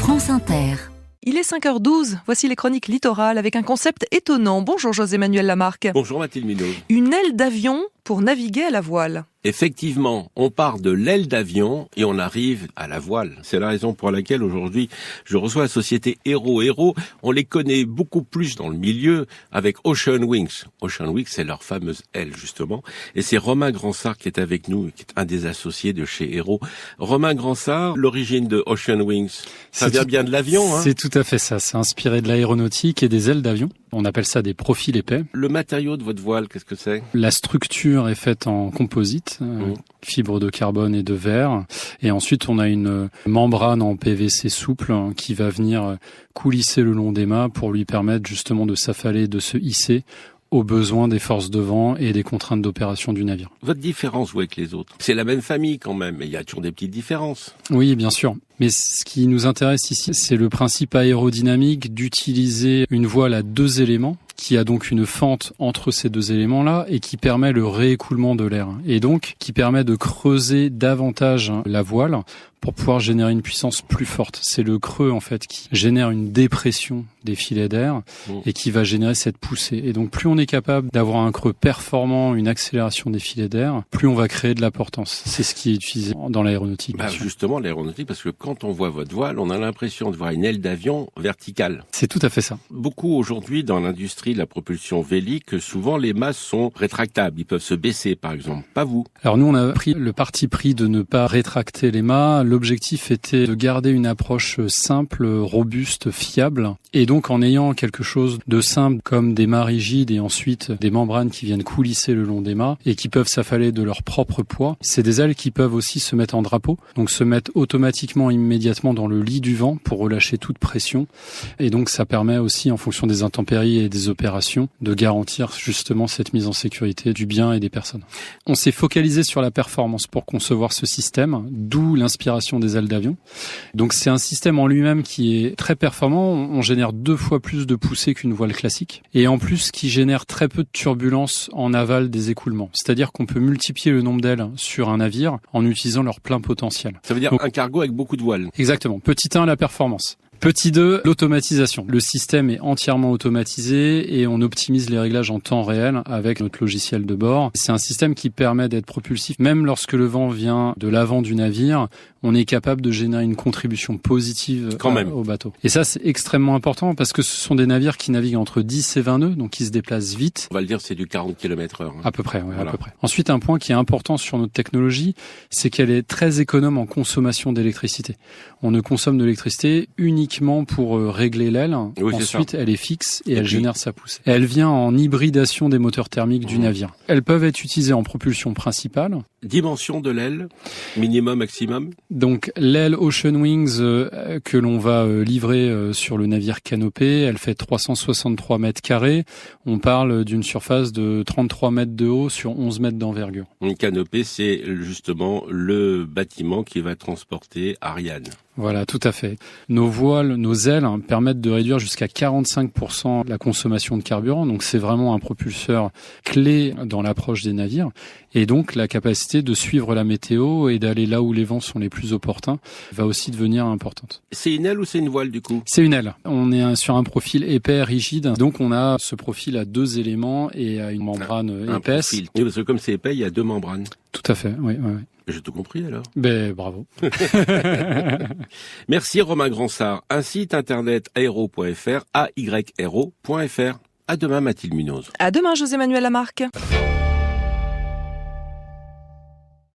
France Inter. Il est 5h12, voici les chroniques littorales avec un concept étonnant. Bonjour José-Manuel Lamarque. Bonjour Mathilde Minot. Une aile d'avion pour naviguer à la voile. Effectivement, on part de l'aile d'avion et on arrive à la voile. C'est la raison pour laquelle aujourd'hui, je reçois la société Hero. Hero, on les connaît beaucoup plus dans le milieu avec Ocean Wings. Ocean Wings, c'est leur fameuse aile, justement. Et c'est Romain Gransart qui est avec nous, qui est un des associés de chez Hero. Romain Gransart, l'origine de Ocean Wings, ça vient bien de l'avion, hein? C'est tout à fait ça. C'est inspiré de l'aéronautique et des ailes d'avion. On appelle ça des profils épais. Le matériau de votre voile, qu'est-ce que c'est? La structure est faite en composite, fibre de carbone et de verre. Et ensuite, on a une membrane en PVC souple qui va venir coulisser le long des mâts pour lui permettre justement de s'affaler, de se hisser aux besoins des forces de vent et des contraintes d'opération du navire. Votre différence, vous, avec les autres? C'est la même famille quand même, mais il y a toujours des petites différences. Oui, bien sûr. Mais ce qui nous intéresse ici, c'est le principe aérodynamique d'utiliser une voile à deux éléments, qui a donc une fente entre ces deux éléments-là et qui permet le réécoulement de l'air. Et donc, qui permet de creuser davantage la voile pour pouvoir générer une puissance plus forte. C'est le creux, en fait, qui génère une dépression des filets d'air et qui va générer cette poussée. Et donc, plus on est capable d'avoir un creux performant, une accélération des filets d'air, plus on va créer de la portance. C'est ce qui est utilisé dans l'aéronautique. Justement, l'aéronautique, parce que quand on voit votre voile, on a l'impression de voir une aile d'avion verticale. C'est tout à fait ça. Beaucoup aujourd'hui, dans l'industrie de la propulsion vélique, souvent les mâts sont rétractables. Ils peuvent se baisser, par exemple. Pas vous. Alors nous, on a pris le parti pris de ne pas rétracter les mâts. L'objectif était de garder une approche simple, robuste, fiable. Et donc, en ayant quelque chose de simple comme des mâts rigides et ensuite des membranes qui viennent coulisser le long des mâts et qui peuvent s'affaler de leur propre poids, c'est des ailes qui peuvent aussi se mettre en drapeau. Donc, se mettre automatiquement, immédiatement dans le lit du vent pour relâcher toute pression. Et donc, ça permet aussi, en fonction des intempéries et des opérations, de garantir justement cette mise en sécurité du bien et des personnes. On s'est focalisé sur la performance pour concevoir ce système, d'où l'inspiration des ailes d'avion. Donc c'est un système en lui-même qui est très performant. On génère 2 fois plus de poussée qu'une voile classique. Et en plus, qui génère très peu de turbulences en aval des écoulements. C'est-à-dire qu'on peut multiplier le nombre d'ailes sur un navire en utilisant leur plein potentiel. Ça veut dire un cargo avec beaucoup de voiles. Exactement. Petit 1, la performance. Petit 2, l'automatisation. Le système est entièrement automatisé et on optimise les réglages en temps réel avec notre logiciel de bord. C'est un système qui permet d'être propulsif. Même lorsque le vent vient de l'avant du navire, on est capable de générer une contribution positive au bateau. Et ça, c'est extrêmement important parce que ce sont des navires qui naviguent entre 10 et 20 nœuds, donc qui se déplacent vite. On va le dire, c'est du 40 km/h. À peu près, voilà. À peu près. Ensuite, un point qui est important sur notre technologie, c'est qu'elle est très économe en consommation d'électricité. On ne consomme de l'électricité uniquement pour régler l'aile. Oui, ensuite, elle est fixe et elle génère sa poussée. Elle vient en hybridation des moteurs thermiques du navire. Elles peuvent être utilisées en propulsion principale. Dimension de l'aile, minimum, maximum. Donc l'aile Ocean Wings que l'on va livrer sur le navire Canopée, elle fait 363 mètres carrés. On parle d'une surface de 33 mètres de haut sur 11 mètres d'envergure. Une Canopée, c'est justement le bâtiment qui va transporter Ariane. Voilà, tout à fait. Nos voiles, nos ailes permettent de réduire jusqu'à 45% la consommation de carburant. Donc c'est vraiment un propulseur clé dans l'approche des navires. Et donc la capacité de suivre la météo et d'aller là où les vents sont les plus opportuns va aussi devenir importante. C'est une aile ou c'est une voile du coup? C'est une aile. On est sur un profil épais, rigide. Donc on a ce profil à 2 éléments et à une membrane épaisse. Profil. Oui, parce que comme c'est épais, il y a 2 membranes. Tout à fait, oui. J'ai tout compris alors. Bravo. Merci Romain Gransart. Un site internet aero.fr, ayro.fr. À demain Mathilde Munoz. À demain José-Manuel Lamarque.